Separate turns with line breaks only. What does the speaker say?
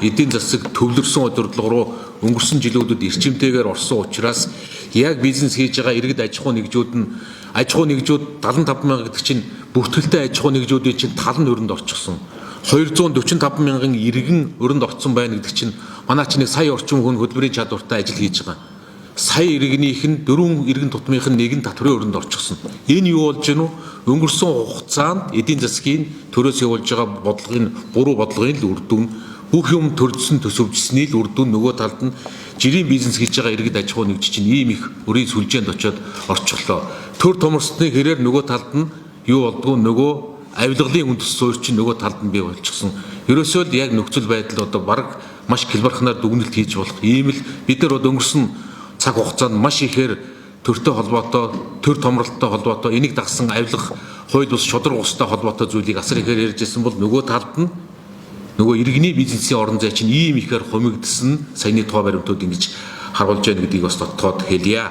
Эдийн засаг төвлөрсөн удирдлага руу өнгөрсөн жилүүдэд эрчимтэйгээр орсон учраас яг бизнес хийж байгаа иргэд аж ахуй нэгжүүд 75 мянга гэдэг чинь бүртгэлтэй аж ахуй нэгжүүдийн чинь тал нь өрөнд орчихсон. 245 мянган иргэн өрөнд орсон байна гэдэг чинь манай чинь 1 сая орчим хүн хөдөлмөрийн чадвартай ажил хийж байгаа. Сая иргэнийх нь 4 иргэн тутмынх нь 1 татврын өрөнд орчихсон. Энэ юу болж гэнэ үү? Өнгөрсөн хугацаанд эдийн засгийн төрөөс явуулж байгаа бодлогын буруу бодлогын л үр дүн, бүх юм төржсөн төсөвжсөний л үр дүн, нөгөө талд нь жирийн бизнес хийж байгаа иргэд аж ахуй нэгж чинь ийм их өрийн сүлжээнд очиод орчихлоо. Төр томорсны хэрээр нөгөө талд нь юу болдгоо, нөгөө авилгалын үндэс суурь чинь нөгөө талд нь бий болчихсон. Ерөөсөө л яг нөхцөл байдал одоо бараг маш хялбарханаар дүгнэлт хийж болох ийм л бид нар өнгөрсөн цаг хугацаанд маш ихээр төртэй холбоотой, төр томролттой холбоотой, энийг дагсан авилах, хууль бус, шударга устай холбоотой зүйлийг асар ихээр ярьж ирсэн бол нөгөө талд нь нөгөө иргэний бизнесийн орон зай чинь ийм ихээр хумигдсан саяны тоо баримтууд ингэж харуулж байна гэдгийг бас дотоод хэлье.